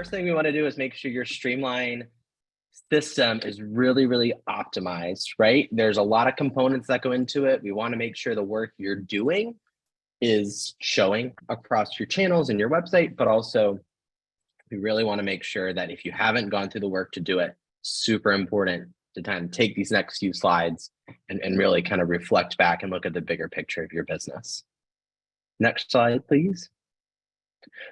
first thing we want to do is make sure your streamline system is really, really optimized, right? There's a lot of components that go into it. We want to make sure the work you're doing is showing across your channels and your website, but also we really want to make sure that if you haven't gone through the work to do it, super important to kind of take these next few slides and really kind of reflect back and look at the bigger picture of your business. Next slide, please.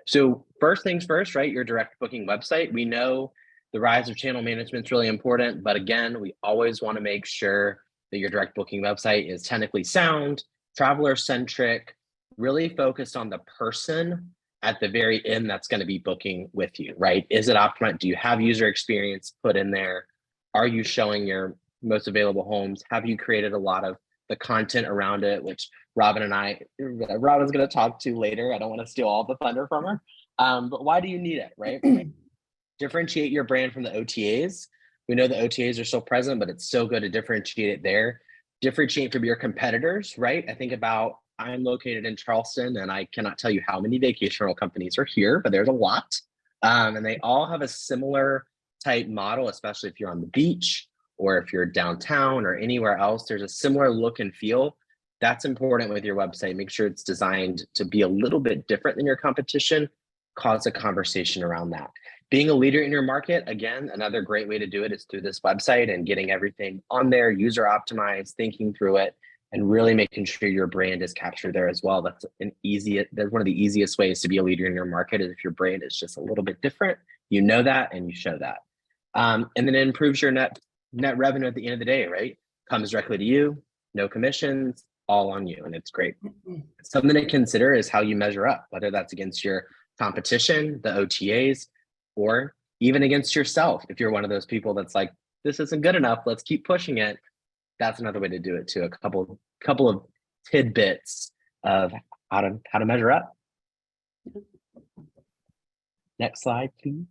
So first things first, right? Your direct booking website. We know the rise of channel management is really important, but again, we always want to make sure that your direct booking website is technically sound, traveler centric, really focused on the person at the very end that's going to be booking with you, right? Is it optimized? Do you have user experience put in there? Are you showing your most available homes? Have you created a lot of the content around it, which Robin's going to talk to later. I don't want to steal all the thunder from her. But why do you need it, right? Differentiate your brand from the OTAs. We know the OTAs are still present, but it's so good to differentiate it there. Differentiate from your competitors, right? I think about, I'm located in Charleston, and I cannot tell you how many vacation rental companies are here, but there's a lot. And they all have a similar type model, especially if you're on the beach or if you're downtown or anywhere else. There's a similar look and feel. That's important with your website. Make sure it's designed to be a little bit different than your competition. Cause a conversation around that. Being a leader in your market, again, another great way to do it is through this website and getting everything on there, user optimized, thinking through it, and really making sure your brand is captured there as well. That's one of the easiest ways to be a leader in your market is if your brand is just a little bit different, you know that and you show that. And then it improves your net revenue at the end of the day, right? Comes directly to you, no commissions, all on you, and it's great. Something to consider is how you measure up, whether that's against your competition, the OTAs, or even against yourself. If you're one of those people that's like, this isn't good enough, let's keep pushing it. That's another way to do it too. A couple of tidbits of how to measure up. Next slide, please.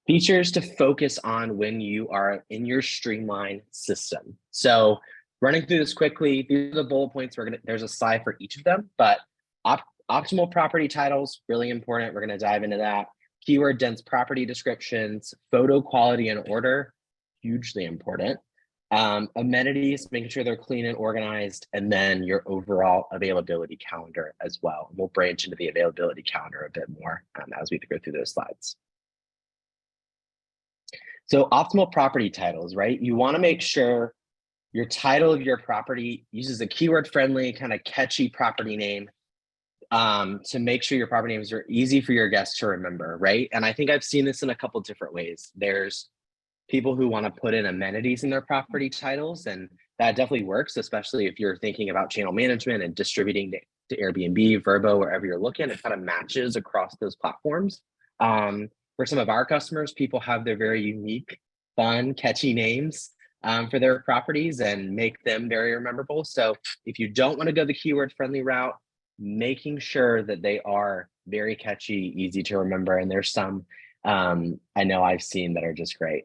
Features to focus on when you are in your streamline system. So running through this quickly, these are the bullet points. There's a slide for each of them, but optimal property titles, really important. We're going to dive into that. Keyword dense property descriptions, photo quality and order, hugely important. Amenities, making sure they're clean and organized, and then your overall availability calendar as well. We'll branch into the availability calendar a bit more as we go through those slides. So optimal property titles, right? You want to make sure your title of your property uses a keyword-friendly, kind of catchy property name to make sure your property names are easy for your guests to remember, right? And I think I've seen this in a couple different ways. There's people who want to put in amenities in their property titles, and that definitely works, especially if you're thinking about channel management and distributing to Airbnb, Vrbo, wherever you're looking. It kind of matches across those platforms. For some of our customers, people have their very unique, fun, catchy names for their properties and make them very memorable. So if you don't want to go the keyword-friendly route, making sure that they are very catchy, easy to remember, and there's some I know I've seen that are just great.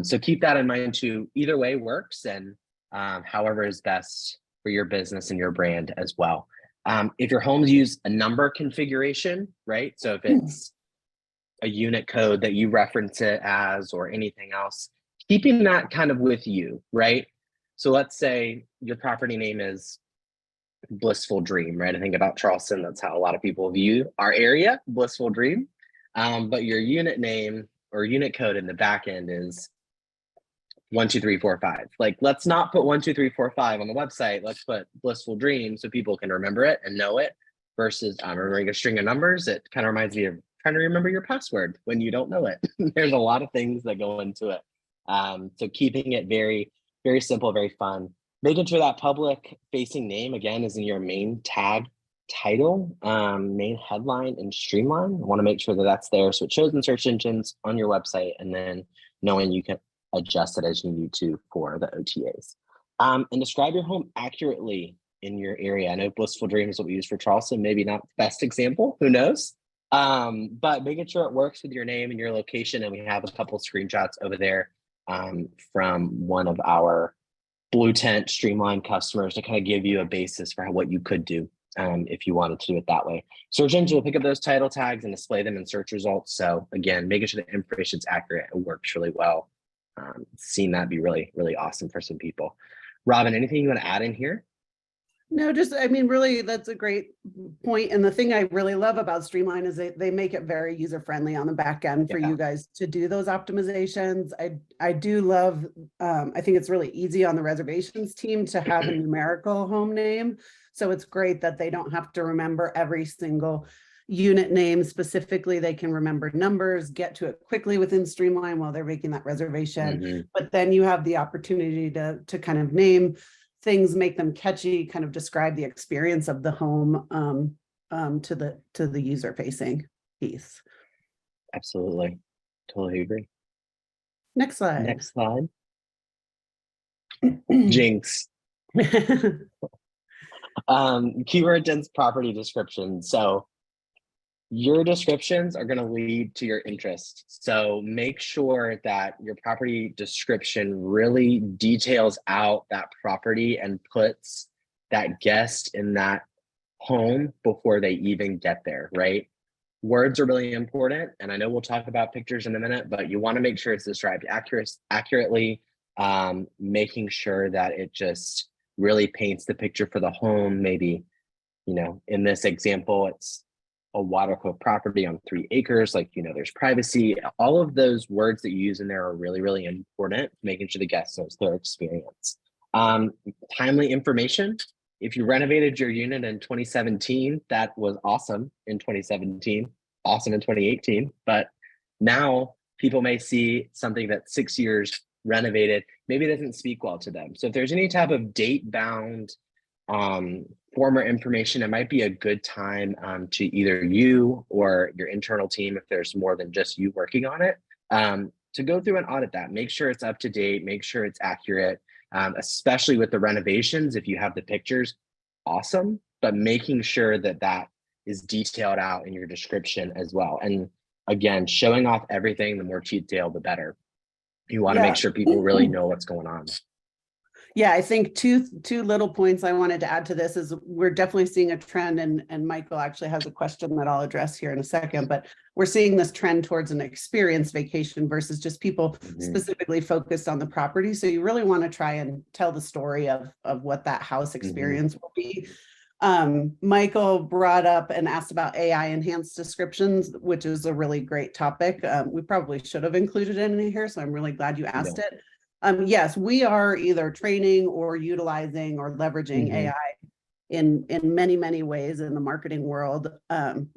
So keep that in mind too. Either way works, and however is best for your business and your brand as well. If your homes use a number configuration, right? So if it's a unit code that you reference it as or anything else, keeping that kind of with you, right? So let's say your property name is Blissful Dream, right? I think about Charleston, that's how a lot of people view our area, Blissful Dream. But your unit name or unit code in the back end is 1, 2, 3, 4, 5. Like, let's not put 1, 2, 3, 4, 5 on the website. Let's put Blissful Dream so people can remember it and know it versus remembering a string of numbers. It kind of reminds me of trying to remember your password when you don't know it. There's a lot of things that go into it. So keeping it very, very simple, very fun. Making sure that public facing name, again, is in your main tag title, main headline, and streamline. I want to make sure that that's there so it shows in search engines on your website, and then knowing you can adjust it as you need to for the OTAs. And describe your home accurately in your area. I know Blissful Dream is what we use for Charleston, maybe not the best example, who knows? But making sure it works with your name and your location. And we have a couple screenshots over there from one of our Blue Tent Streamline customers to kind of give you a basis for what you could do if you wanted to do it that way. Search engine will pick up those title tags and display them in search results. So again, making sure the information is accurate, it works really well. Seen that be really, really awesome for some people. Robin, anything you want to add in here? No, just, I mean, really, that's a great point. And the thing I really love about Streamline is they make it very user-friendly on the back end for you guys to do those optimizations. I do love, I think it's really easy on the reservations team to have a numerical home name. So it's great that they don't have to remember every single unit name specifically. They can remember numbers, get to it quickly within Streamline while they're making that reservation. But then you have the opportunity to kind of name things, make them catchy, kind of describe the experience of the home to the user facing piece. Absolutely. Totally agree. Next slide. Next slide. Jinx. Keyword dense property description. So your descriptions are going to lead to your interest. So make sure that your property description really details out that property and puts that guest in that home before they even get there, right? Words are really important. And I know we'll talk about pictures in a minute, but you want to make sure it's described accurately, making sure that it just really paints the picture for the home. Maybe, you know, in this example, it's a waterfront property on 3 acres, like, you know, there's privacy. All of those words that you use in there are really, really important, making sure the guest knows their experience. Timely information. If you renovated your unit in 2017, that was awesome in 2017, awesome in 2018. But now people may see something that's 6 years renovated, maybe it doesn't speak well to them. So if there's any type of date-bound former information, it might be a good time to either you or your internal team, if there's more than just you working on it, to go through and audit that. Make sure it's up to date, make sure it's accurate, especially with the renovations. If you have the pictures, awesome, but making sure that that is detailed out in your description as well. And again, showing off everything, the more detailed, the better. You want to make sure people really know what's going on. Yeah, I think two little points I wanted to add to this is we're definitely seeing a trend, and Michael actually has a question that I'll address here in a second, but we're seeing this trend towards an experience vacation versus just people specifically focused on the property. So you really want to try and tell the story of what that house experience will be. Michael brought up and asked about AI enhanced descriptions, which is a really great topic. We probably should have included it in here, so I'm really glad you asked it. Yes, we are either training or utilizing or leveraging AI in many, many ways in the marketing world.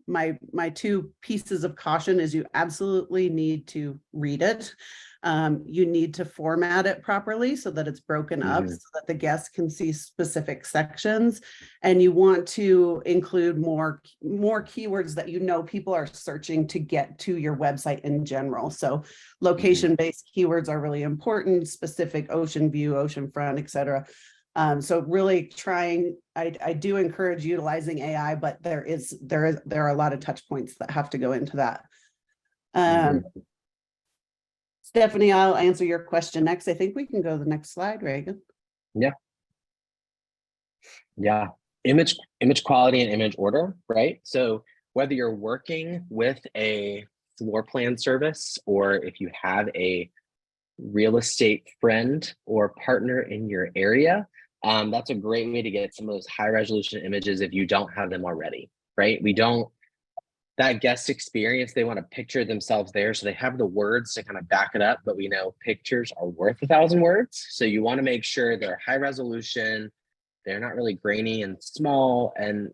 My 2 pieces of caution is you absolutely need to read it. You need to format it properly so that it's broken up so that the guests can see specific sections. And you want to include more keywords that you know people are searching to get to your website in general. So location-based keywords are really important, specific ocean view, oceanfront, et cetera. So really trying, I do encourage utilizing AI, but there are a lot of touch points that have to go into that. Stephanie, I'll answer your question next. I think we can go to the next slide, Reagan. Yeah. Image quality and image order, right? So whether you're working with a floor plan service or if you have a real estate friend or partner in your area, that's a great way to get some of those high resolution images if you don't have them already, right? That guest experience, they want to picture themselves there. So they have the words to kind of back it up, but we know pictures are worth 1,000 words. So you want to make sure they're high resolution, they're not really grainy and small, and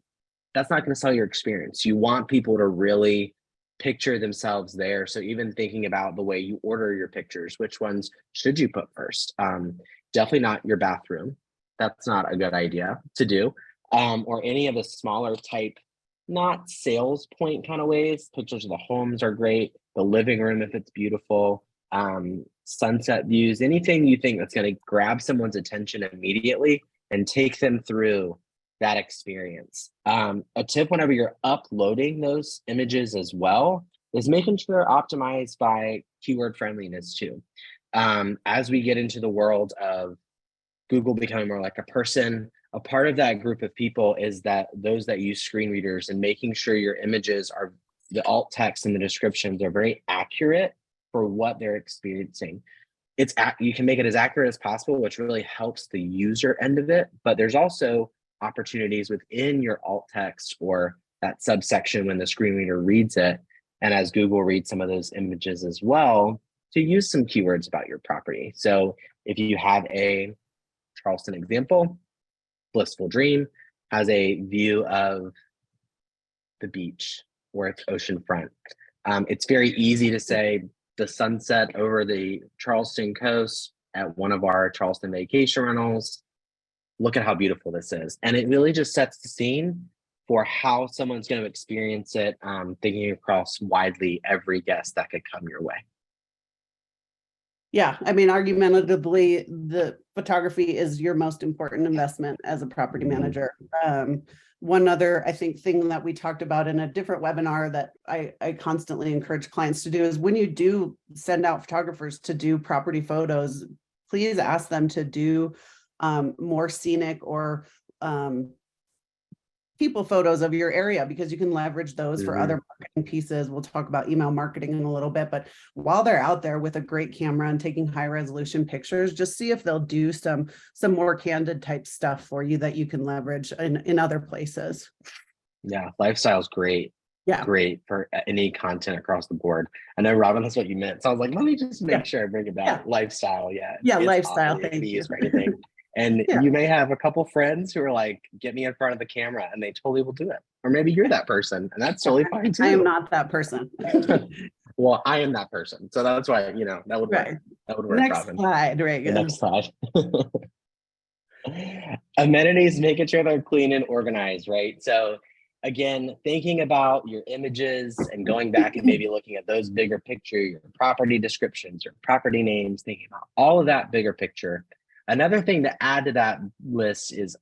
that's not going to sell your experience. You want people to really picture themselves there. So even thinking about the way you order your pictures, which ones should you put first? Definitely not your bathroom. That's not a good idea to do. Or any of the smaller type, not sales point kind of ways. Pictures of the homes are great. The living room, if it's beautiful, sunset views, anything you think that's going to grab someone's attention immediately and take them through that experience. A tip whenever you're uploading those images as well is making sure they're optimized by keyword friendliness too. As we get into the world of Google becoming more like a person, a part of that group of people is that those that use screen readers and making sure your images are, the alt text and the descriptions are very accurate for what they're experiencing. You can make it as accurate as possible, which really helps the user end of it. But there's also opportunities within your alt text or that subsection when the screen reader reads it, and as Google reads some of those images as well, to use some keywords about your property. So if you have a Charleston example, Blissful Dream has a view of the beach or its oceanfront. It's very easy to say the sunset over the Charleston coast at one of our Charleston vacation rentals. Look at how beautiful this is. And it really just sets the scene for how someone's going to experience it, thinking across widely every guest that could come your way. Yeah, I mean, argumentatively, the photography is your most important investment as a property manager. One other, I think, thing that we talked about in a different webinar that I constantly encourage clients to do is when you do send out photographers to do property photos, please ask them to do more scenic or people photos of your area, because you can leverage those for other marketing pieces. We'll talk about email marketing in a little bit, but while they're out there with a great camera and taking high resolution pictures, just see if they'll do some more candid type stuff for you that you can leverage in other places. Yeah, lifestyle's great. Yeah, great for any content across the board. I know, Robin, that's what you meant. So I was like, let me just make sure I bring it back. Lifestyle, yeah, lifestyle. Thank you. For anything. And you may have a couple friends who are like, get me in front of the camera, and they totally will do it. Or maybe you're that person, and that's totally fine too. I am not that person. Well, I am that person. So that's why, that would work. That would work, Next Robin. slide, Reagan. The next slide. Amenities, making sure they're clean and organized, right? So again, thinking about your images and going back and maybe looking at those bigger picture, your property descriptions, your property names, thinking about all of that bigger picture. Another thing to add to that list is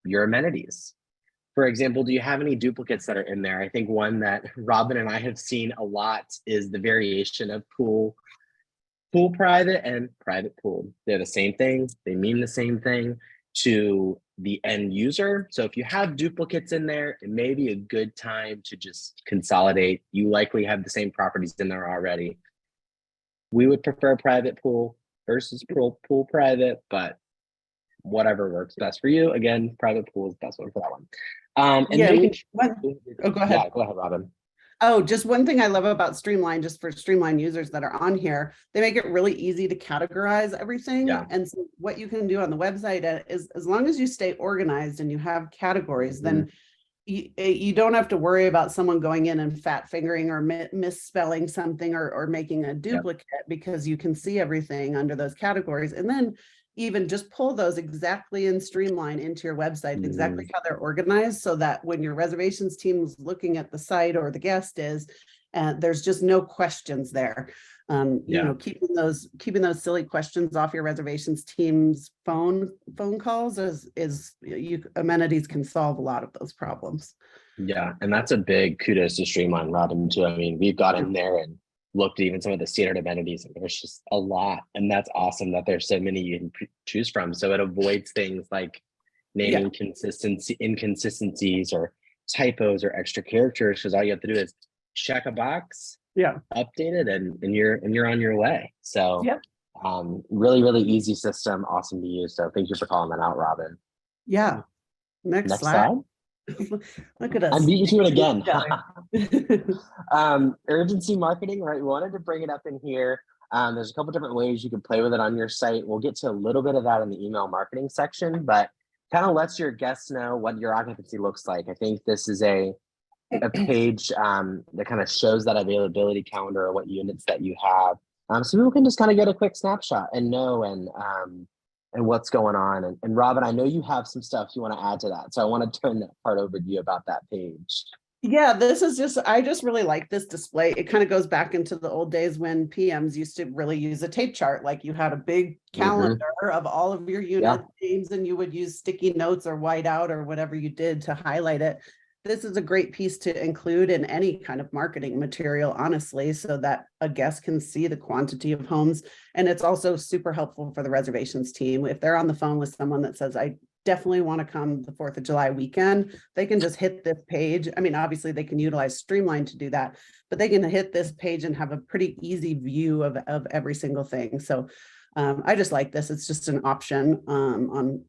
your amenities. For example, do you have any duplicates that are in there? I think one that Robin and I have seen a lot is the variation of pool private and private pool. They're the same thing. They mean the same thing to the end user. So if you have duplicates in there, it may be a good time to just consolidate. You likely have the same properties in there already. We would prefer private pool versus pool private, but whatever works best for you. Again, private pool is the best one for that one. Go ahead. Yeah, go ahead, Robin. Oh, just one thing I love about Streamline, just for Streamline users that are on here, they make it really easy to categorize everything. Yeah. And so what you can do on the website is, as long as you stay organized and you have categories, then you don't have to worry about someone going in and fat fingering or misspelling something or making a duplicate, because you can see everything under those categories. And then even just pull those exactly in Streamline into your website, exactly how they're organized, so that when your reservations team's looking at the site or the guest is, there's just no questions there. You know, keeping those silly questions off your reservations team's phone calls amenities can solve a lot of those problems. Yeah, and that's a big kudos to Streamline, Robin, too. I mean, we've got in there and looked at even some of the standard amenities, and there's just a lot, and that's awesome that there's so many you can choose from. So it avoids things like naming inconsistencies or typos or extra characters, because all you have to do is check a box, update it, and you're on your way. So really, really easy system, awesome to use. So thank you for calling that out, Robin. Yeah. Next slide. Look at us. I beat you to it again. Urgency marketing, right? We wanted to bring it up in here. There's a couple different ways you can play with it on your site. We'll get to a little bit of that in the email marketing section, but kind of lets your guests know what your occupancy looks like. I think this is a page that kind of shows that availability calendar or what units that you have. So people can just kind of get a quick snapshot and know and what's going on. And Robin, I know you have some stuff you want to add to that. So I want to turn that part over to you about that page. Yeah, I just really like this display. It kind of goes back into the old days when PMs used to really use a tape chart. Like you had a big calendar of all of your unit names, and you would use sticky notes or whiteout or whatever you did to highlight it. This is a great piece to include in any kind of marketing material, honestly, so that a guest can see the quantity of homes. And it's also super helpful for the reservations team. If they're on the phone with someone that says, I definitely want to come the 4th of July weekend, they can just hit this page. I mean, obviously they can utilize Streamline to do that, but they can hit this page and have a pretty easy view of every single thing. So I just like this. It's just an option on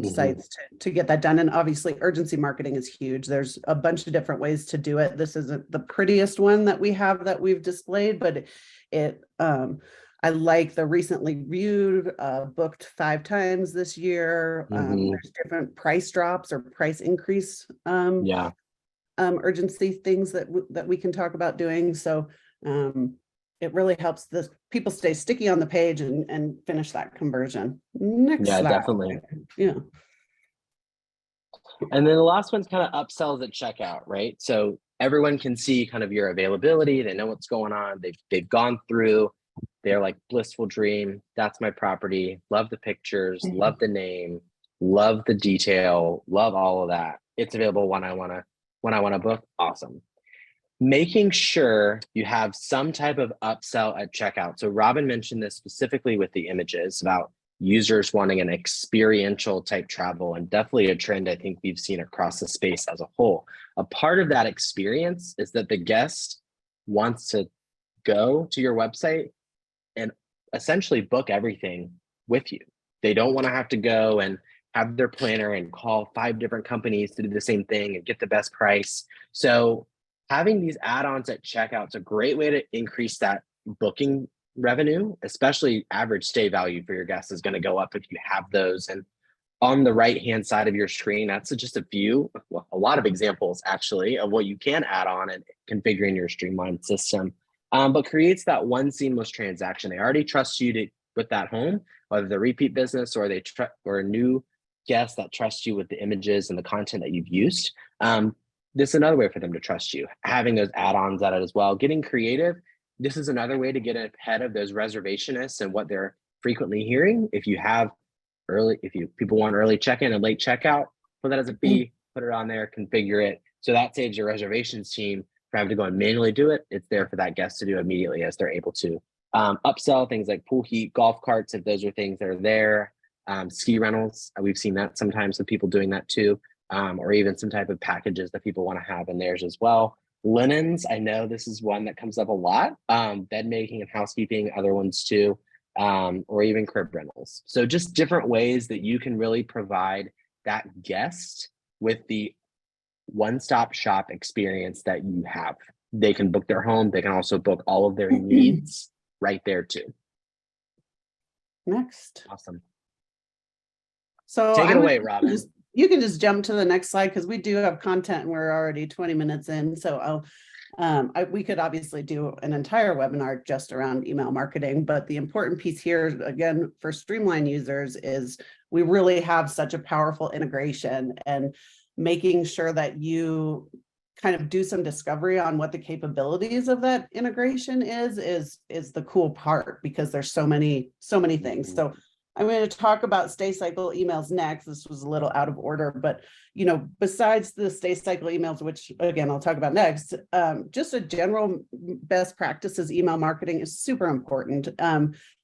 sites to get that done. And obviously urgency marketing is huge. There's a bunch of different ways to do it. This isn't the prettiest one that we have that we've displayed, but I like the recently viewed, booked 5 times this year. There's different price drops or price increase urgency things that we can talk about doing. So it really helps the people stay sticky on the page and finish that conversion. Next slide. Definitely. Yeah. And then the last one's kind of upsells at checkout, right? So everyone can see kind of your availability. They know what's going on. They've gone through. They're like blissful dream. That's my property. Love the pictures. Love the name. Love the detail. Love all of that. It's available when I want to book. Awesome. Making sure you have some type of upsell at checkout. So Robin mentioned this specifically with the images about users wanting an experiential type travel, and definitely a trend I think we've seen across the space as a whole. A part of that experience is that the guest wants to go to your website and essentially book everything with you. They don't want to have to go and have their planner and call 5 different companies to do the same thing and get the best price. So having these add-ons at checkout is a great way to increase that booking revenue, especially average stay value for your guests is going to go up if you have those. And on the right-hand side of your screen, that's just a lot of examples actually of what you can add on and configure in your streamlined system, but creates that one seamless transaction. They already trust you to put that home, whether they're repeat business or or a new guest that trusts you with the images and the content that you've used. This is another way for them to trust you, having those add-ons at it as well, getting creative. This is another way to get ahead of those reservationists and what they're frequently hearing. If people want early check-in and late checkout, put that as a fee, put it on there, configure it. So that saves your reservations team from having to go and manually do it. It's there for that guest to do immediately as they're able to. Upsell things like pool heat, golf carts, if those are things that are there. Ski rentals, we've seen that sometimes with people doing that too. Or even some type of packages that people want to have in theirs as well. Linens, I know this is one that comes up a lot. Bed making and housekeeping, other ones too, or even crib rentals. So just different ways that you can really provide that guest with the one-stop shop experience that you have. They can book their home. They can also book all of their needs right there too. Next. Awesome. So take it away, Robin. You can just jump to the next slide because we do have content and we're already 20 minutes in. So we could obviously do an entire webinar just around email marketing, but the important piece here, again, for Streamline users is we really have such a powerful integration, and making sure that you kind of do some discovery on what the capabilities of that integration is the cool part, because there's so many things. So I'm going to talk about stay cycle emails next. This was a little out of order, but besides the stay cycle emails, which again, I'll talk about next, just a general best practices email marketing is super important.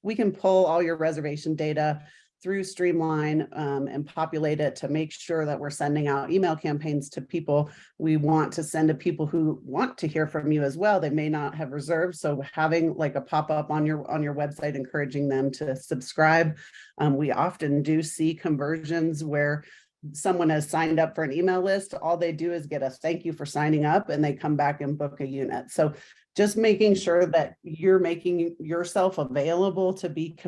We can pull all your reservation data through Streamline and populate it to make sure that we're sending out email campaigns to people we want to send to people who want to hear from you as well. They may not have reserved. So having like a pop-up on your website, encouraging them to subscribe. We often do see conversions where someone has signed up for an email list. All they do is get a thank you for signing up, and they come back and book a unit. So just making sure that you're making yourself available to be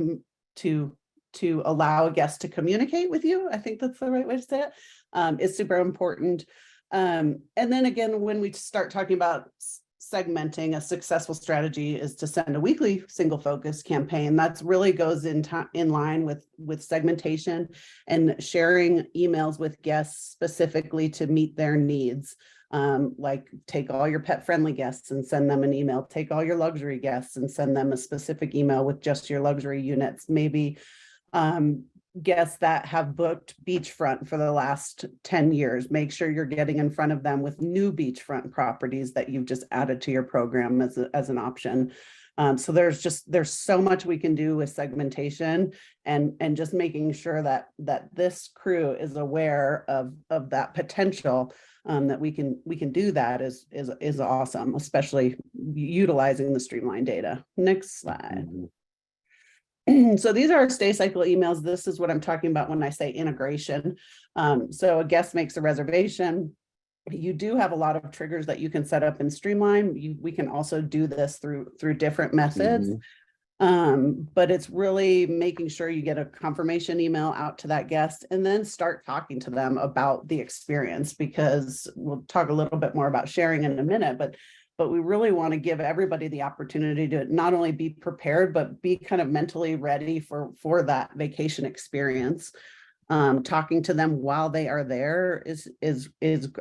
to allow a guest to communicate with you. I think that's the right way to say it. Is super important. And then again, when we start talking about segmenting, a successful strategy is to send a weekly single focus campaign. That's really goes in line with segmentation and sharing emails with guests specifically to meet their needs. Like take all your pet friendly guests and send them an email, take all your luxury guests and send them a specific email with just your luxury units. Maybe guests that have booked beachfront for the last 10 years, make sure you're getting in front of them with new beachfront properties that you've just added to your program as an option. So there's so much we can do with segmentation and just making sure that this crew is aware of that potential, that we can do that is awesome, especially utilizing the streamlined data. Next slide. So these are our stay cycle emails. This is what I'm talking about when I say integration. So a guest makes a reservation. You do have a lot of triggers that you can set up in Streamline. We can also do this through different methods. But it's really making sure you get a confirmation email out to that guest and then start talking to them about the experience, because we'll talk a little bit more about sharing in a minute, but we really want to give everybody the opportunity to not only be prepared, but be kind of mentally ready for that vacation experience. Talking to them while they are there is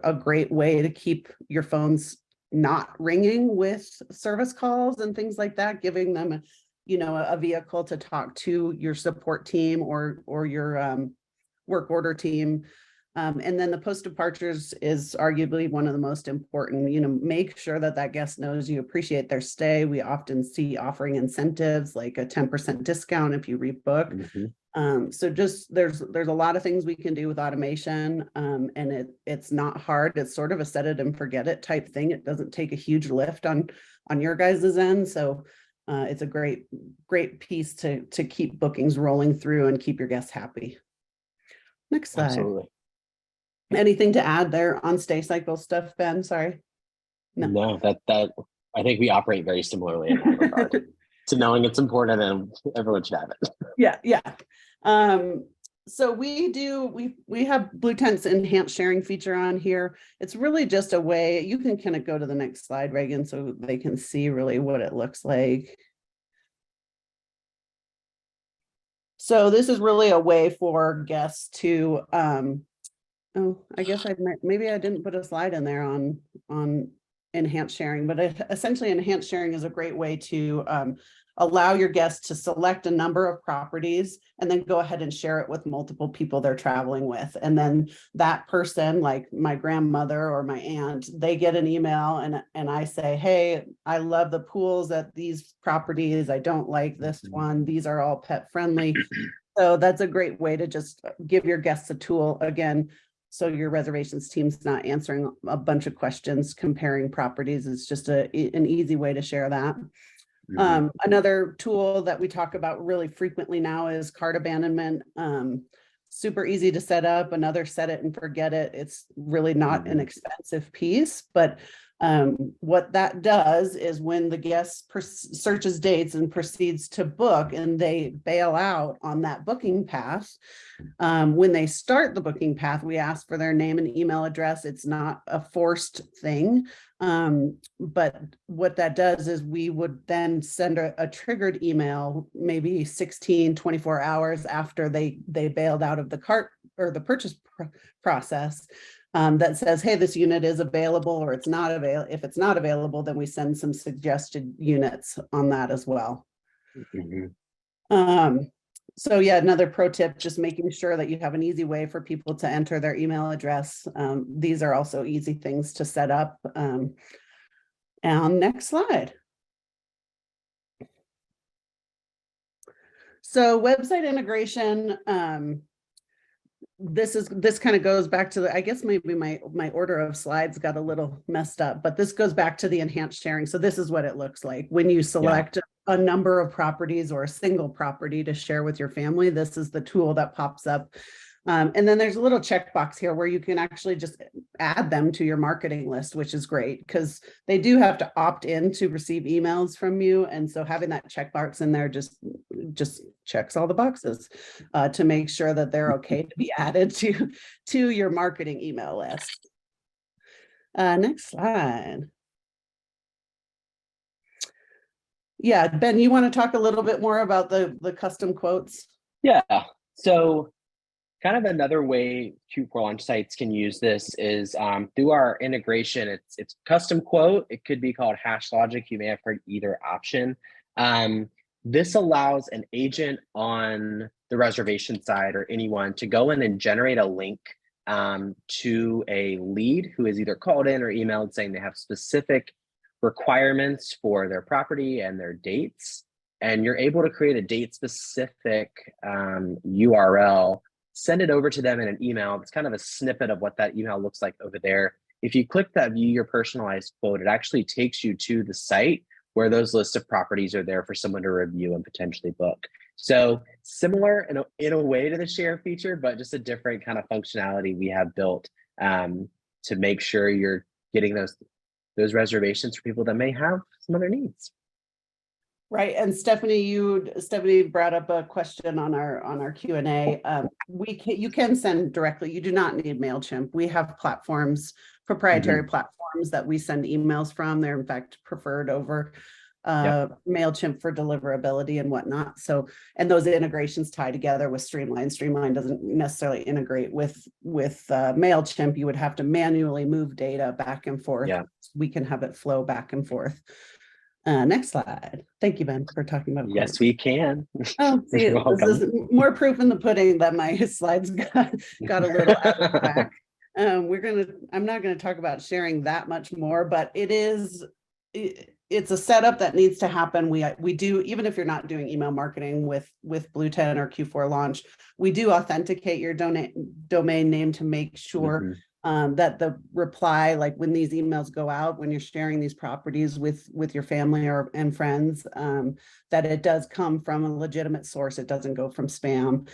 a great way to keep your phones not ringing with service calls and things like that, giving them a vehicle to talk to your support team or your work order team. And then the post departures is arguably one of the most important. Make sure that guest knows you appreciate their stay. We often see offering incentives like a 10% discount if you rebook. So just there's a lot of things we can do with automation, and it's not hard. It's sort of a set it and forget it type thing. It doesn't take a huge lift on your guys' end. So it's a great piece to keep bookings rolling through and keep your guests happy. Next slide. Absolutely. Anything to add there on stay cycle stuff, Ben? Sorry. No, that I think we operate very similarly in that regard. To knowing it's important and everyone should have it. Yeah. So we have Blue Tent's enhanced sharing feature on here. It's really just a way you can kind of go to the next slide, Reagan, so they can see really what it looks like. So this is really a way for guests to, I guess maybe I didn't put a slide in there on enhanced sharing, but essentially enhanced sharing is a great way to allow your guests to select a number of properties and then go ahead and share it with multiple people they're traveling with. And then that person, like my grandmother or my aunt, they get an email and I say, hey, I love the pools at these properties. I don't like this one. These are all pet friendly. So that's a great way to just give your guests a tool again. So your reservations team's not answering a bunch of questions, comparing properties. It's just an easy way to share that. Another tool that we talk about really frequently now is cart abandonment. Super easy to set up. Another set it and forget it. It's really not an expensive piece, but what that does is when the guest searches dates and proceeds to book and they bail out on that booking path, when they start the booking path, we ask for their name and email address. It's not a forced thing. But what that does is we would then send a triggered email, maybe 24 hours after they bailed out of the cart or the purchase process, that says, hey, this unit is available or it's not available. If it's not available, then we send some suggested units on that as well. So yeah, another pro tip, just making sure that you have an easy way for people to enter their email address. These are also easy things to set up. And next slide. So website integration, this kind of goes back to I guess maybe my order of slides got a little messed up, but this goes back to the enhanced sharing. So this is what it looks like when you select a number of properties or a single property to share with your family. This is the tool that pops up. And then there's a little checkbox here where you can actually just add them to your marketing list, which is great because they do have to opt in to receive emails from you. And so having that checkbox in there just checks all the boxes to make sure that they're okay to be added to your marketing email list. Next slide. Yeah, Ben, you want to talk a little bit more about the custom quotes? Yeah. So kind of another way for launch sites can use this is through our integration. It's custom quote. It could be called hash logic. You may have heard either option. This allows an agent on the reservation side or anyone to go in and generate a link to a lead who is either called in or emailed saying they have specific requirements for their property and their dates. And you're able to create a date specific URL, send it over to them in an email. It's kind of a snippet of what that email looks like over there. If you click that view your personalized quote, it actually takes you to the site where those lists of properties are there for someone to review and potentially book. So similar in a way to the share feature, but just a different kind of functionality we have built to make sure you're getting those reservations for people that may have some other needs. Right, and Stephanie brought up a question on our Q&A. You can send directly. You do not need MailChimp. We have platforms, proprietary platforms that we send emails from. They're in fact preferred over MailChimp for deliverability and whatnot. So, and those integrations tie together with Streamline. Streamline doesn't necessarily integrate with MailChimp. You would have to manually move data back and forth. Yeah. We can have it flow back and forth. Next slide. Thank you, Ben, for talking about Yes, we can. Oh, see, this is more proof in the pudding that my slides got a little out of whack. I'm not gonna talk about sharing that much more, but it's a setup that needs to happen. We do, even if you're not doing email marketing with Blue 10 or Q4 launch, we do authenticate your domain name to make sure that the reply, like when these emails go out, when you're sharing these properties with your family and friends, that it does come from a legitimate source. It doesn't go from spam.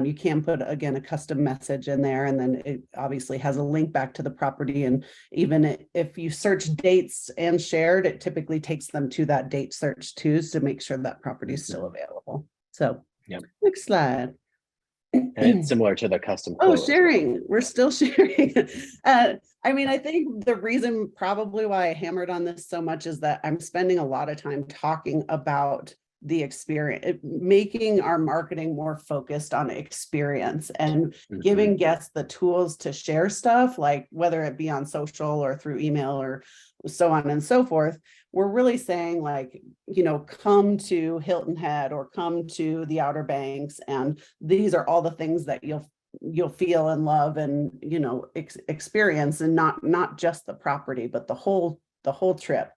You can put, again, a custom message in there, and then it obviously has a link back to the property. And even if you search dates and shared, it typically takes them to that date search too, to make sure that property is still available. So next slide. And it's similar to the custom quote. Oh, sharing. We're still sharing. I mean, I think the reason probably why I hammered on this so much is that I'm spending a lot of time talking about the experience, making our marketing more focused on experience and giving guests the tools to share stuff, like whether it be on social or through email or so on and so forth. We're really saying, like, come to Hilton Head or come to the Outer Banks, and these are all the things that you'll feel and love and experience, and not just the property, but the whole trip.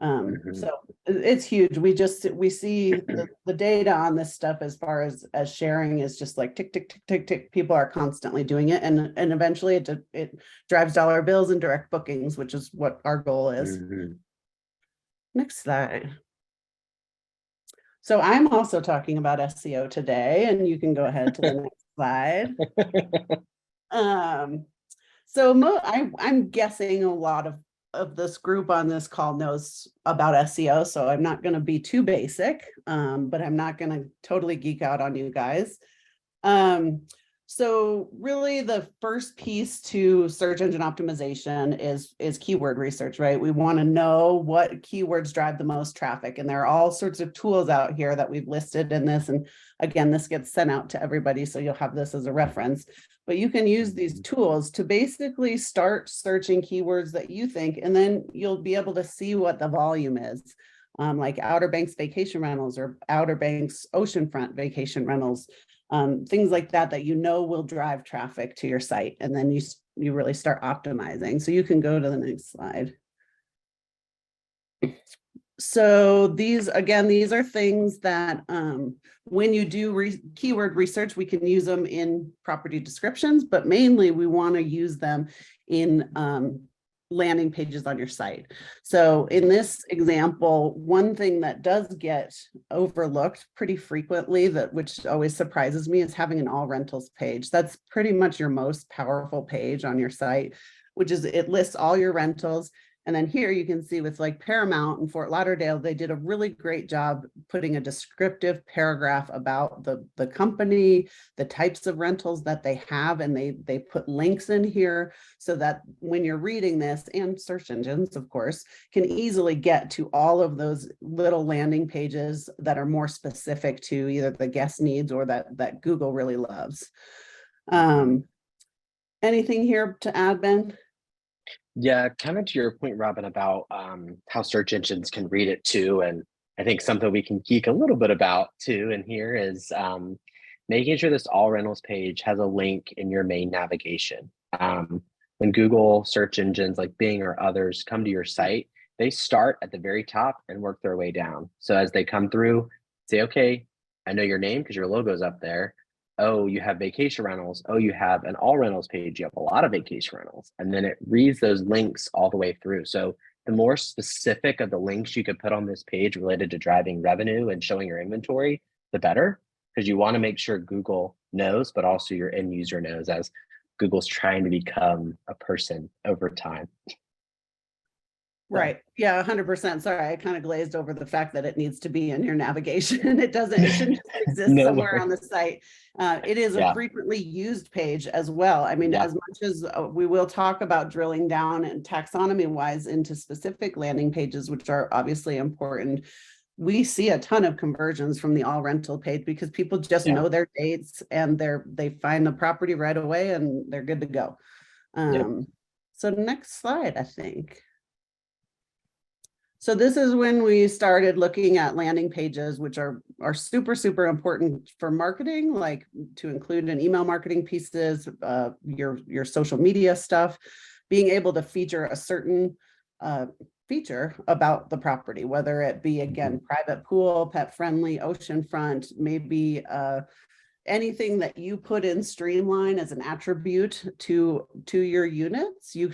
So it's huge. We see the data on this stuff as far as sharing is just like tick, tick, tick, tick, tick. People are constantly doing it. And eventually it drives dollar bills and direct bookings, which is what our goal is. Next slide. So I'm also talking about SEO today, and you can go ahead to the next slide. So I'm guessing a lot of this group on this call knows about SEO, so I'm not going to be too basic, but I'm not going to totally geek out on you guys. So really the first piece to search engine optimization is keyword research, right? We want to know what keywords drive the most traffic, and there are all sorts of tools out here that we've listed in this. And again, this gets sent out to everybody, so you'll have this as a reference. But you can use these tools to basically start searching keywords that you think, and then you'll be able to see what the volume is, like Outer Banks vacation rentals or Outer Banks oceanfront vacation rentals. Things like that will drive traffic to your site, and then you really start optimizing. So you can go to the next slide. So these are things that when you do keyword research, we can use them in property descriptions, but mainly we want to use them in landing pages on your site. So in this example, one thing that does get overlooked pretty frequently, which always surprises me, is having an all rentals page. That's pretty much your most powerful page on your site, which is it lists all your rentals. And then here you can see with like Paramount and Fort Lauderdale, they did a really great job putting a descriptive paragraph about the company, the types of rentals that they have, and they put links in here so that when you're reading this, and search engines, of course, can easily get to all of those little landing pages that are more specific to either the guest needs or that Google really loves. Anything here to add, Ben? Yeah, kind of to your point, Robin, about how search engines can read it too. And I think something we can geek a little bit about too in here is making sure this all rentals page has a link in your main navigation. When Google search engines like Bing or others come to your site, they start at the very top and work their way down. So as they come through, say, okay, I know your name because your logo's up there. Oh, you have vacation rentals. Oh, you have an all rentals page. You have a lot of vacation rentals. And then it reads those links all the way through. So the more specific of the links you could put on this page related to driving revenue and showing your inventory, the better, because you want to make sure Google knows, but also your end user knows, as Google's trying to become a person over time. Right. Yeah, 100%. Sorry, I kind of glazed over the fact that it needs to be in your navigation. It shouldn't just exist No somewhere worries. on the site. It is a Yeah. frequently used page as well. I mean, Yeah. as much as we will talk about drilling down and taxonomy wise into specific landing pages, which are obviously important, we see a ton of conversions from the all rental page because people just Yeah. know their dates and they find the property right away and they're good to go. Yep. So next slide, I think. So this is when we started looking at landing pages, which are super, super important for marketing, like to include in email marketing pieces, your social media stuff, being able to feature a certain feature about the property, whether it be, again, private pool, pet friendly, oceanfront, maybe anything that you put in Streamline as an attribute to your units, you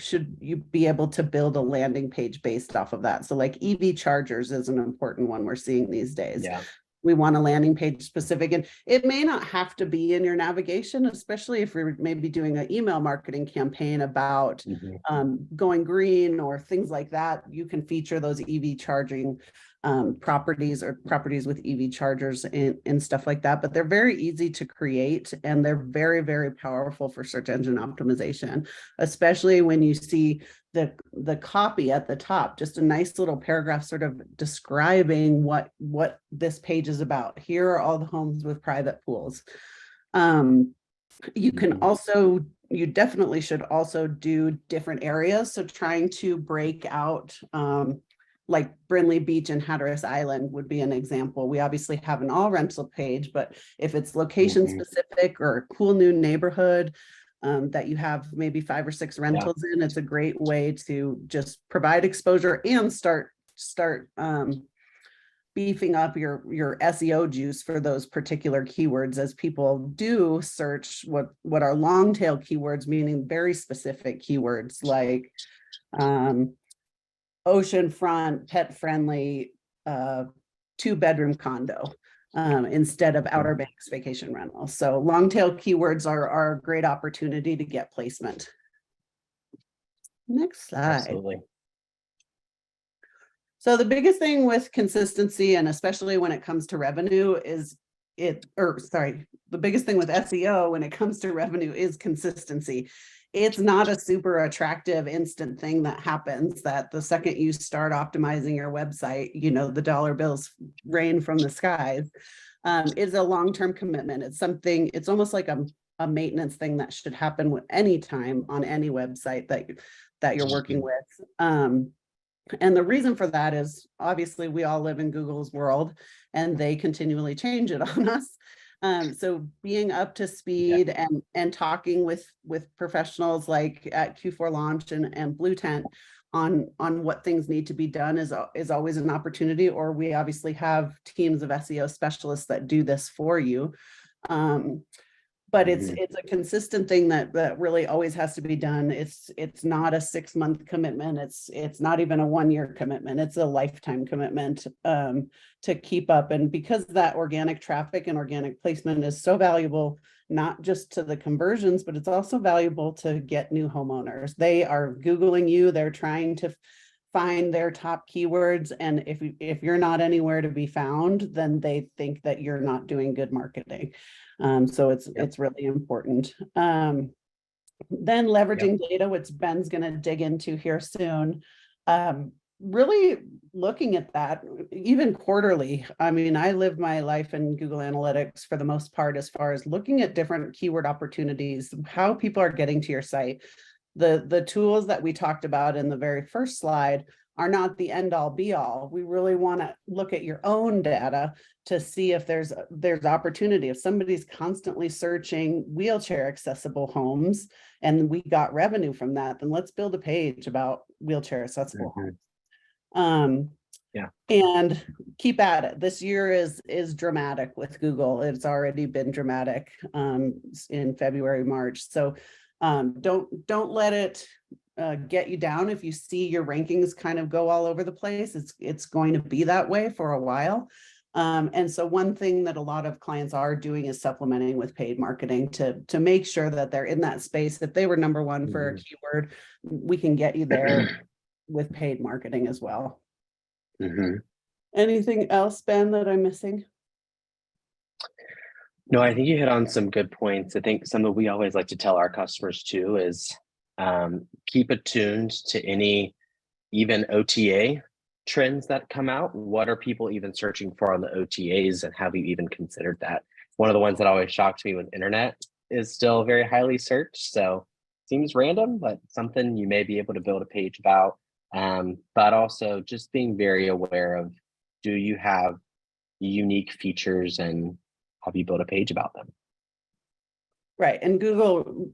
be able to build a landing page based off of that. So like EV chargers is an important one we're seeing these days. Yeah. We want a landing page specific, and it may not have to be in your navigation, especially if we're maybe doing an email marketing campaign about going green or things like that. You can feature those EV charging properties or properties with EV chargers and stuff like that, but they're very easy to create and they're very, very powerful for search engine optimization, especially when you see the copy at the top, just a nice little paragraph sort of describing what this page is about. Here are all the homes with private pools. You can also, you definitely should also do different areas. So trying to break out like Brindley Beach and Hatteras Island would be an example. We obviously have an all rental page, but if it's location specific or a cool new neighborhood that you have maybe 5 or 6 rentals in, it's a great way to just provide exposure and start beefing up your SEO juice for those particular keywords, as people do search what are long tail keywords, meaning very specific keywords like oceanfront, pet friendly, 2-bedroom condo instead of Outer Banks vacation rental. So long tail keywords are a great opportunity to get placement. Next slide. Absolutely. So the biggest thing with consistency, and especially when it comes to revenue, the biggest thing with SEO when it comes to revenue is consistency. It's not a super attractive instant thing that happens, that the second you start optimizing your website, the dollar bills rain from the skies. It's a long-term commitment. It's almost like a maintenance thing that should happen with any time on any website that you're working with. And the reason for that is obviously we all live in Google's world and they continually change it on us. So being up to speed and talking with professionals like at Q4 Launch and Blue Tent on what things need to be done is always an opportunity. Or we obviously have teams of SEO specialists that do this for you. But it's a consistent thing that really always has to be done. It's not a 6-month commitment. It's not even a 1-year commitment. It's a lifetime commitment to keep up. And because that organic traffic and organic placement is so valuable, not just to the conversions, but it's also valuable to get new homeowners. They are Googling you. They're trying to find their top keywords. And if you're not anywhere to be found, then they think that you're not doing good marketing. So it's really important. Then leveraging data, which Ben's going to dig into here soon. Really looking at that even quarterly. I mean, I live my life in Google Analytics for the most part, as far as looking at different keyword opportunities, how people are getting to your site. The tools that we talked about in the very first slide are not the end all be all. We really want to look at your own data to see if there's opportunity. If somebody's constantly searching wheelchair accessible homes and we got revenue from that, then let's build a page about wheelchair accessible homes. Yeah. And keep at it. This year is dramatic with Google. It's already been dramatic in February, March. So don't let it get you down. If you see your rankings kind of go all over the place, it's going to be that way for a while. And so one thing that a lot of clients are doing is supplementing with paid marketing to make sure that they're in that space. If they were number one for a keyword, we can get you there with paid marketing as well. Anything else, Ben, that I'm missing? No, I think you hit on some good points. I think something we always like to tell our customers too is keep attuned to any even OTA trends that come out. What are people even searching for on the OTAs, and have you even considered that? One of the ones that always shocked me with internet is still very highly searched. So seems random, but something you may be able to build a page about. But also just being very aware of, do you have unique features and have you built a page about them? Right. And Google,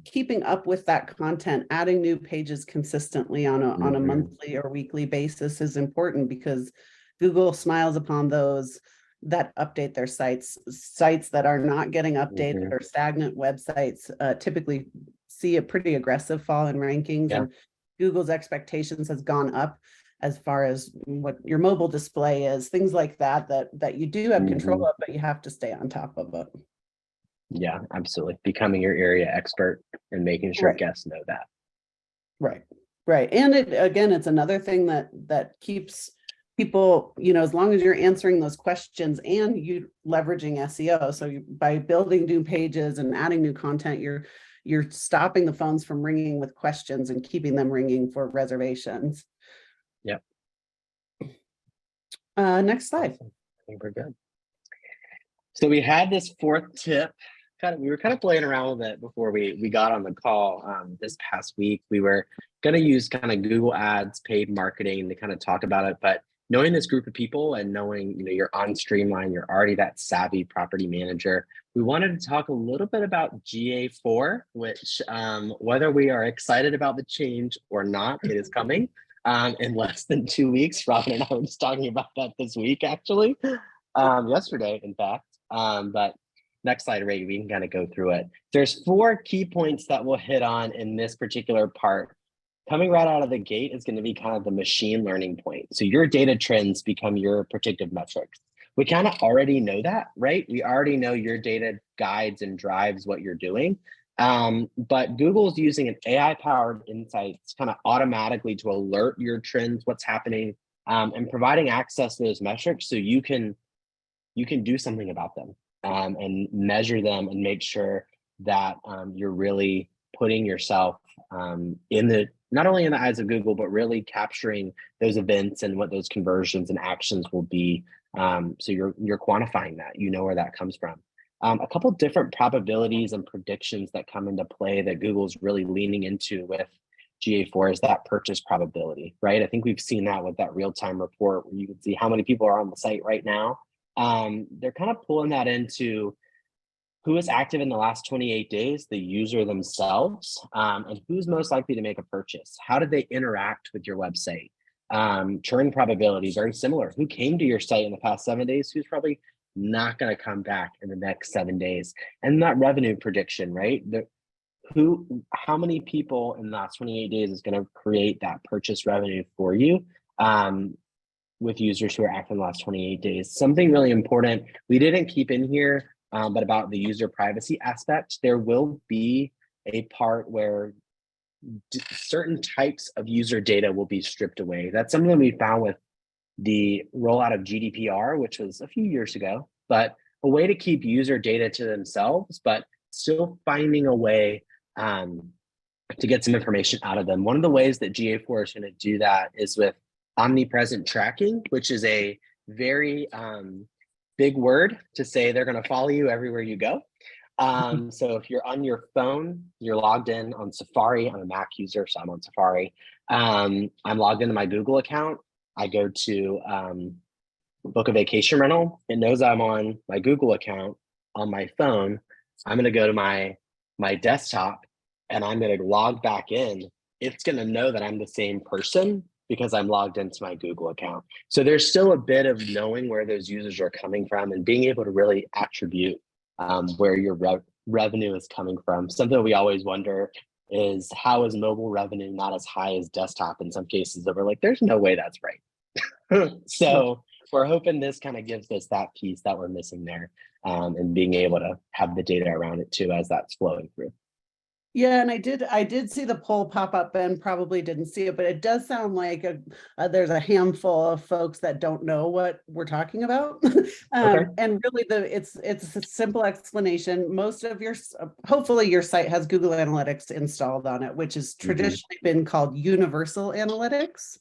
keeping up with that content, adding new pages consistently on a monthly or weekly basis is important, because Google smiles upon those that update their sites. Sites that are not getting updated or stagnant websites typically see a pretty aggressive fall in rankings. And Google's expectations has gone up as far as what your mobile display is, things like that you do have control of, but you have to stay on top of it. Yeah, absolutely. Becoming your area expert and making sure guests know that. Right. And it's another thing that keeps people, as long as you're answering those questions and you leveraging SEO. So by building new pages and adding new content, you're stopping the phones from ringing with questions and keeping them ringing for reservations. Yep. Next slide. Awesome. I think we're good. So we had this fourth tip. We were kind of playing around with it before we got on the call this past week. We were going to use kind of Google Ads, paid marketing to kind of talk about it. But knowing this group of people and knowing, you're on Streamline, you're already that savvy property manager, we wanted to talk a little bit about GA4, which whether we are excited about the change or not, it is coming in less than 2 weeks. Robin and I were just talking about that this week, actually, yesterday, in fact. But next slide, Ray, we can kind of go through it. There's 4 key points that we'll hit on in this particular part. Coming right out of the gate is going to be kind of the machine learning point. So your data trends become your predictive metrics. We kind of already know that, right? We already know your data guides and drives what you're doing. But Google's using an AI-powered insights kind of automatically to alert your trends, what's happening, and providing access to those metrics so you can do something about them. And measure them and make sure that you're really putting yourself not only in the eyes of Google, but really capturing those events and what those conversions and actions will be. So you're quantifying that, where that comes from. A couple different probabilities and predictions that come into play that Google's really leaning into with GA4 is that purchase probability, right? I think we've seen that with that real-time report where you can see how many people are on the site right now. They're kind of pulling that into who is active in the last 28 days, the user themselves, and who's most likely to make a purchase. How did they interact with your website? Churn probability, very similar. Who came to your site in the past 7 days? Who's probably not going to come back in the next 7 days? And that revenue prediction, right? How many people in the last 28 days is going to create that purchase revenue for you? With users who are active in the last 28 days. Something really important we didn't keep in here, but about the user privacy aspect, there will be a part where certain types of user data will be stripped away. That's something we found with the rollout of GDPR, which was a few years ago, but a way to keep user data to themselves, but still finding a way to get some information out of them. One of the ways that GA4 is going to do that is with omnipresent tracking, which is a very big word to say they're going to follow you everywhere you go. So if you're on your phone, you're logged in on Safari. I'm a Mac user, so I'm on Safari. I'm logged into my Google account. I go to book a vacation rental. It knows I'm on my Google account on my phone. I'm going to go to my desktop and I'm going to log back in. It's going to know that I'm the same person because I'm logged into my Google account. So there's still a bit of knowing where those users are coming from and being able to really attribute where your revenue is coming from. Something we always wonder is, how is mobile revenue not as high as desktop in some cases? That we're like, there's no way that's right. So we're hoping this kind of gives us that piece that we're missing there, and being able to have the data around it too as that's flowing through. Yeah, and I did see the poll pop up. Ben probably didn't see it, but it does sound like there's a handful of folks that don't know what we're talking about. Okay. And really, it's a simple explanation. Most of hopefully your site has Google Analytics installed on it, which has traditionally been called Universal Analytics,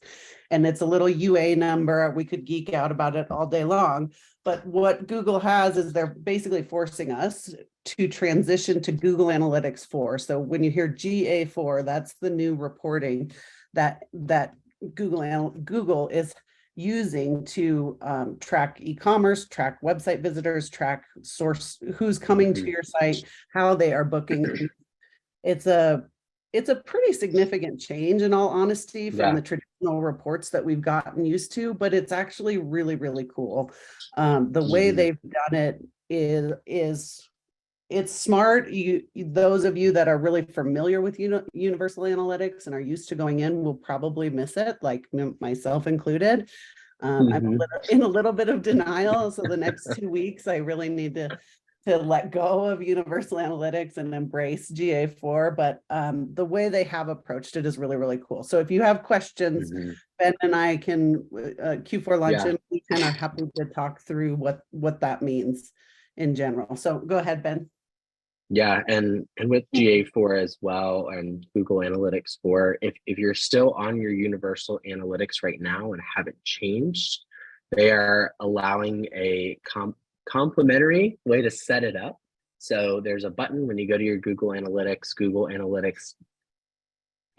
and it's a little UA number. We could geek out about it all day long. But what Google has is they're basically forcing us to transition to Google Analytics 4. So when you hear GA4, that's the new reporting that Google is using to track e-commerce, track website visitors, track source, who's coming to your site, how they are booking. It's a pretty significant change, in all honesty, from the traditional reports that we've gotten used to, but it's actually really, really cool. The way they've done it is it's smart. Those of you that are really familiar with Universal Analytics and are used to going in will probably miss it, like myself included. I'm in a little bit of denial. So the next 2 weeks, I really need to let go of Universal Analytics and embrace GA4, but the way they have approached it is really, really cool. So if you have questions, Ben and I can, Q4 luncheon, we kind of happy to talk through what that means in general. So go ahead, Ben. Yeah, and with GA4 as well, and Google Analytics 4, if you're still on your Universal Analytics right now and haven't changed, they are allowing a complementary way to set it up. So there's a button when you go to your Google Analytics,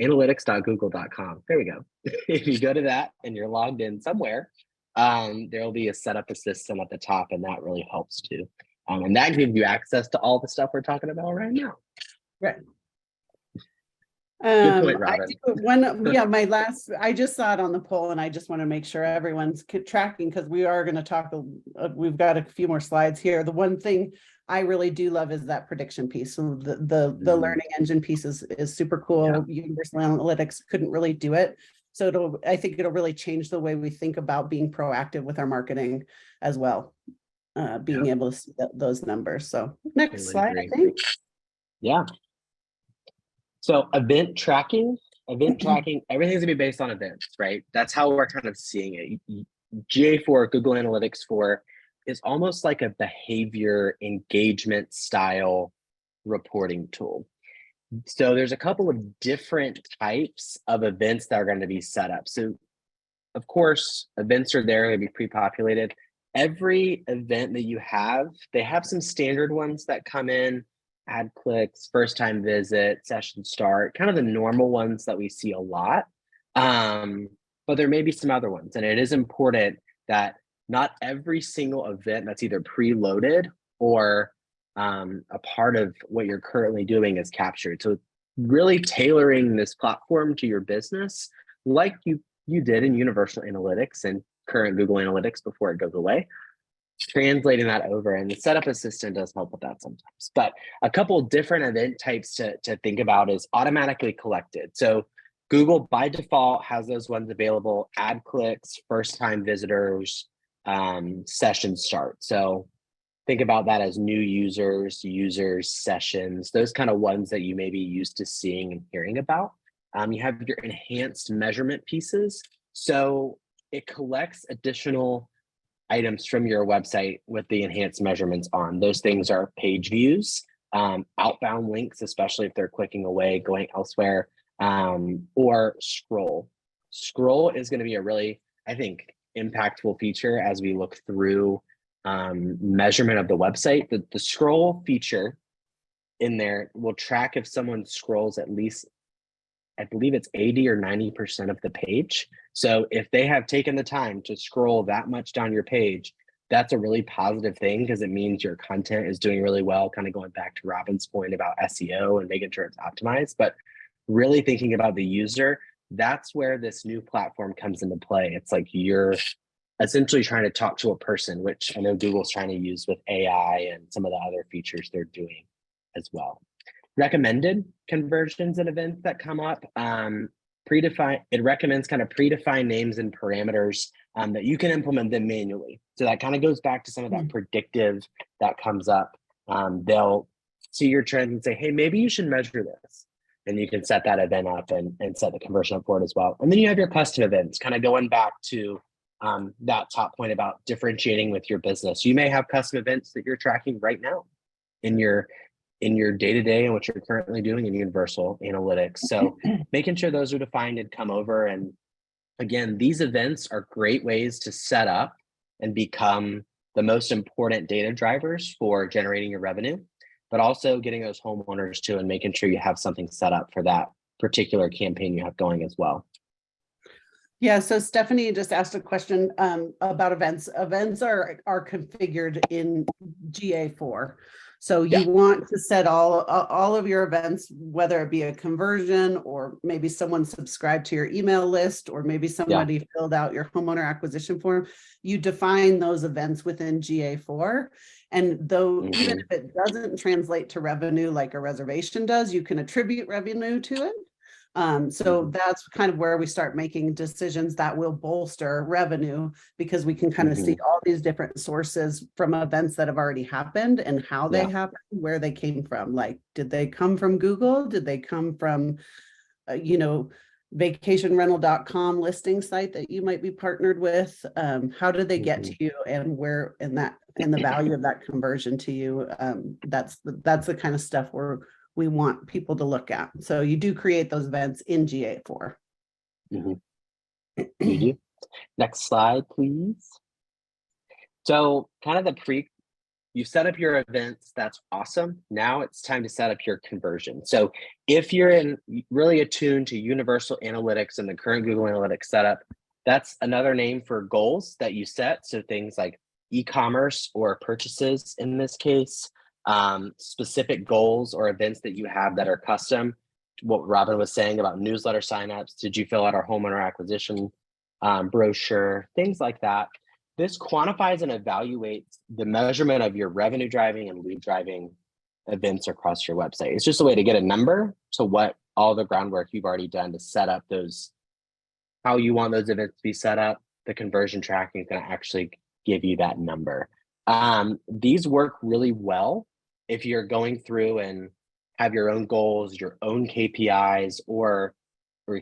analytics.google.com. There we go. If you go to that and you're logged in somewhere, there'll be a setup assistant at the top, and that really helps too. And that gives you access to all the stuff we're talking about right now. Right. Good point, Robin. I just saw it on the poll, and I just want to make sure everyone's tracking, because we are going to talk, we've got a few more slides here. The one thing I really do love is that prediction piece. So the learning engine piece is super cool. Yeah. Universal Analytics couldn't really do it. So I think it'll really change the way we think about being proactive with our marketing as well. Being able to see those numbers. So next slide, I think. Yeah. So event tracking, everything's gonna be based on events, right? That's how we're kind of seeing it. GA4, Google Analytics 4, is almost like a behavior engagement style reporting tool. So there's a couple of different types of events that are going to be set up. So of course, events are there to be pre-populated. Every event that you have, they have some standard ones that come in: ad clicks, first time visit, session start, kind of the normal ones that we see a lot. But there may be some other ones, and it is important that not every single event that's either preloaded or a part of what you're currently doing is captured. So really tailoring this platform to your business, like you did in Universal Analytics and current Google Analytics before it goes away, translating that over, and the setup assistant does help with that sometimes. But a couple of different event types to think about is automatically collected. So Google by default has those ones available: ad clicks, first time visitors, session start. So think about that as new users, sessions, those kind of ones that you may be used to seeing and hearing about. You have your enhanced measurement pieces. So it collects additional items from your website with the enhanced measurements on. Those things are page views, outbound links, especially if they're clicking away, going elsewhere, or scroll. Scroll is going to be a really, I think, impactful feature as we look through measurement of the website. The scroll feature in there will track if someone scrolls at least, I believe it's 80 or 90% of the page. So if they have taken the time to scroll that much down your page, that's a really positive thing, because it means your content is doing really well, kind of going back to Robin's point about SEO and making sure it's optimized, but really thinking about the user. That's where this new platform comes into play. It's like you're essentially trying to talk to a person, which I know Google's trying to use with AI and some of the other features they're doing as well. Recommended conversions and events that come up. It recommends kind of predefined names and parameters that you can implement them manually. So that kind of goes back to some of that predictive that comes up. They'll see your trends and say, hey, maybe you should measure this. And you can set that event up and set the conversion up for it as well. And then you have your custom events, kind of going back to that top point about differentiating with your business. You may have custom events that you're tracking right now in your day-to-day and what you're currently doing in Universal Analytics. So making sure those are defined and come over. And again, these events are great ways to set up and become the most important data drivers for generating your revenue, but also getting those homeowners to and making sure you have something set up for that particular campaign you have going as well. Yeah, so Stephanie just asked a question about events. Events are configured in GA4. So you want to set all of your events, whether it be a conversion or maybe someone subscribed to your email list, or maybe somebody filled out your homeowner acquisition form. You define those events within GA4. And though even if it doesn't translate to revenue like a reservation does, you can attribute revenue to it. So that's kind of where we start making decisions that will bolster revenue, because we can kind of see all these different sources from events that have already happened and how they happened, where they came from. Like, did they come from Google? Did they come from, vacationrental.com listing site that you might be partnered with? How did they get to you, and where in the value of that conversion to you? That's the kind of stuff we want people to look at. So you do create those events in GA4. You do. Next slide, please. So kind of you set up your events, that's awesome. Now it's time to set up your conversion. So if you're really attuned to Universal Analytics and the current Google Analytics setup, that's another name for goals that you set. So things like e-commerce or purchases in this case, specific goals or events that you have that are custom. What Robin was saying about newsletter signups, did you fill out our homeowner acquisition brochure, things like that. This quantifies and evaluates the measurement of your revenue driving and lead driving events across your website. It's just a way to get a number to what all the groundwork you've already done to set up those, how you want those events to be set up. The conversion tracking is going to actually give you that number. These work really well if you're going through and have your own goals, your own KPIs, or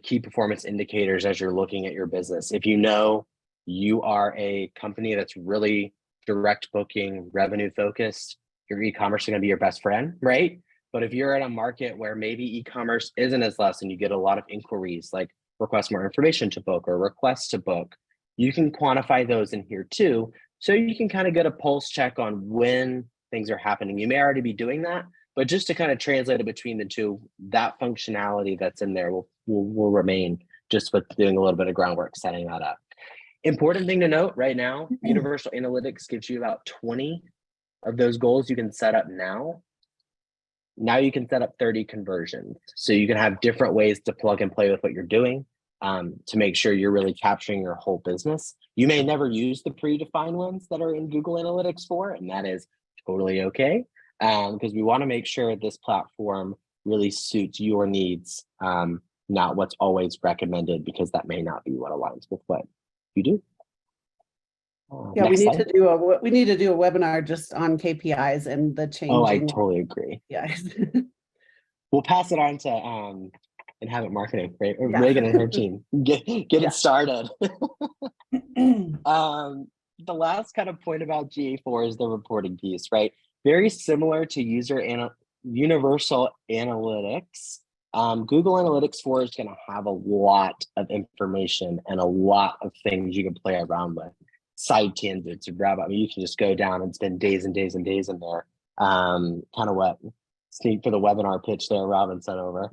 key performance indicators as you're looking at your business. If you know you are a company that's really direct booking, revenue focused, your e-commerce is going to be your best friend, right? But if you're in a market where maybe e-commerce isn't as less and you get a lot of inquiries like request more information to book or request to book, you can quantify those in here too. So you can kind of get a pulse check on when things are happening. You may already be doing that, but just to kind of translate it between the two, that functionality that's in there will remain, just with doing a little bit of groundwork, setting that up. Important thing to note right now, Universal Analytics gives you about 20 of those goals you can set up now. Now you can set up 30 conversions. So you can have different ways to plug and play with what you're doing to make sure you're really capturing your whole business. You may never use the predefined ones that are in Google Analytics 4, and that is totally okay, because we want to make sure this platform really suits your needs, not what's always recommended, because that may not be what aligns with what you do. Yeah, we need to do a webinar just on KPIs and the changing. Oh, I totally agree. Yeah. We'll pass it on to Inhabit Marketing, right? Or Megan and her team. Get it started. The last kind of point about GA4 is the reporting piece, right? Very similar to Universal Analytics. Google Analytics 4 is going to have a lot of information and a lot of things you can play around with. Side tangents, grab. I mean, you can just go down and spend days and days and days in there. Kind of what sneak for the webinar pitch there, Robin sent over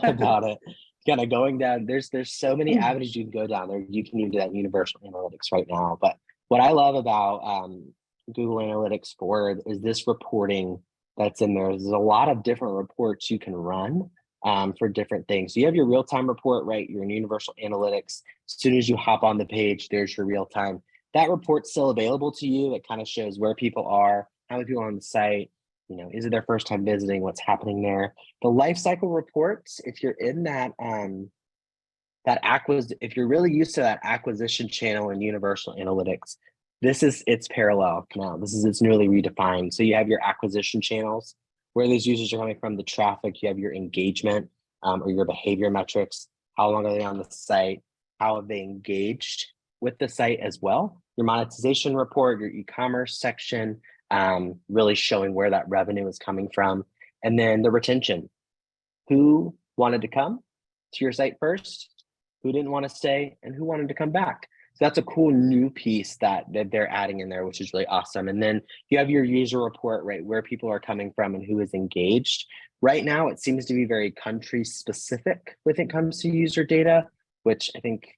about it. Kind of going down. There's so many avenues you can go down there. You can even do that Universal Analytics right now. But what I love about Google Analytics 4 is this reporting that's in there. There's a lot of different reports you can run for different things. So you have your real-time report, right? You're in Universal Analytics. As soon as you hop on the page, there's your real-time. That report's still available to you. It kind of shows where people are, how many people are on the site, is it their first time visiting, what's happening there. The life cycle reports, if you're in that, if you're really used to that acquisition channel in Universal Analytics, this is its parallel now. This is its newly redefined. So you have your acquisition channels, where those users are coming from, the traffic, you have your engagement or your behavior metrics. How long are they on the site? How have they engaged with the site as well? Your monetization report, your e-commerce section, really showing where that revenue is coming from. And then the retention. Who wanted to come to your site first? Who didn't want to stay? And who wanted to come back? So that's a cool new piece that they're adding in there, which is really awesome. And then you have your user report, right? Where people are coming from and who is engaged. Right now, it seems to be very country specific when it comes to user data, which I think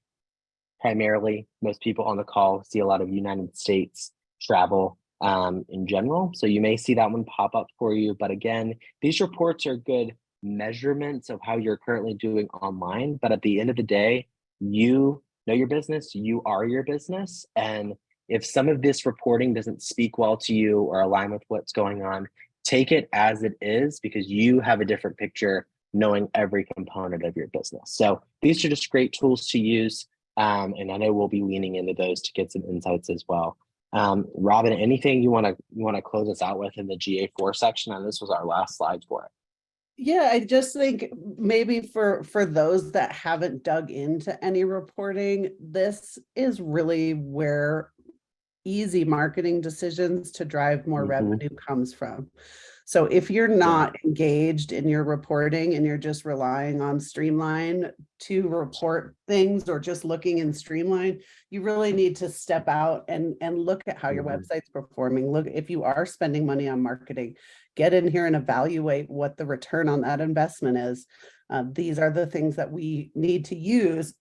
primarily most people on the call see a lot of United States travel in general. So you may see that one pop up for you. But again, these reports are good measurements of how you're currently doing online. But at the end of the day, you know your business, you are your business. And if some of this reporting doesn't speak well to you or align with what's going on, take it as it is, because you have a different picture knowing every component of your business. So these are just great tools to use. And I know we'll be leaning into those to get some insights as well. Robin, anything you want to close us out with in the GA4 section? And this was our last slide for it. Yeah, I just think maybe for those that haven't dug into any reporting, this is really where easy marketing decisions to drive more revenue comes from. So if you're not engaged in your reporting and you're just relying on Streamline to report things or just looking in Streamline, you really need to step out and look at how your website's performing. Look, if you are spending money on marketing, get in here and evaluate what the return on that investment is. These are the things that we need to use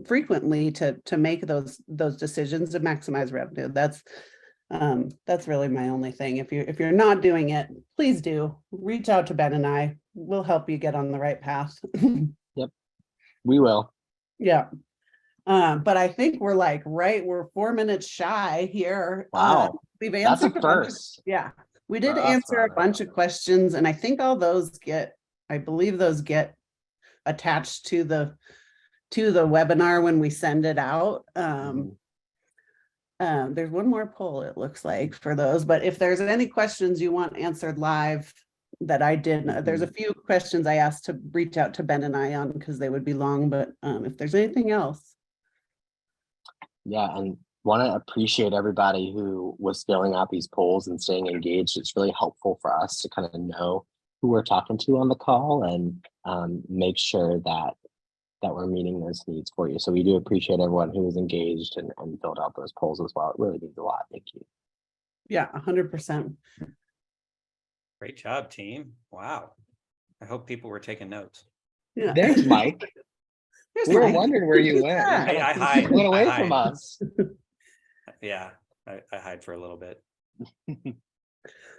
frequently to make those decisions to maximize revenue. That's really my only thing. If you're not doing it, please do reach out to Ben and I. We'll help you get on the right path. Yep, we will. Yeah. But I think we're 4 minutes shy here. Wow. We've answered That's a first. We did answer a bunch of questions, and I think all those I believe those get attached to the webinar when we send it out. There's one more poll, it looks like, for those, but if there's any questions you want answered live that I didn't, there's a few questions I asked to reach out to Ben and I on because they would be long, but if there's anything else. Yeah, and want to appreciate everybody who was filling out these polls and staying engaged. It's really helpful for us to kind of know who we're talking to on the call and make sure that we're meeting those needs for you. So we do appreciate everyone who was engaged and filled out those polls as well. It really means a lot. Thank you. Yeah, 100%. Great job, team. Wow. I hope people were taking notes. Yeah. Thanks, Mike. We were wondering where you went. I hide. You went away I from hide. us. Yeah, I hide for a little bit.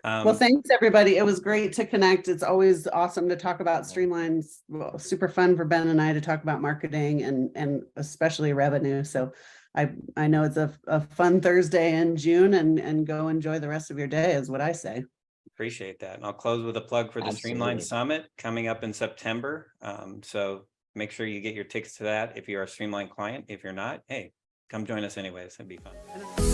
Well, thanks everybody. It was great to connect. It's always awesome to talk about Streamlines. Well, super fun for Ben and I to talk about marketing and especially revenue. So I know it's a fun Thursday in June, and go enjoy the rest of your day is what I say. Appreciate that. And I'll close with a plug for the Streamline Summit coming up in September. So make sure you get your tickets to that if you're a Streamline client. If you're not, hey, come join us anyways. It'd be fun.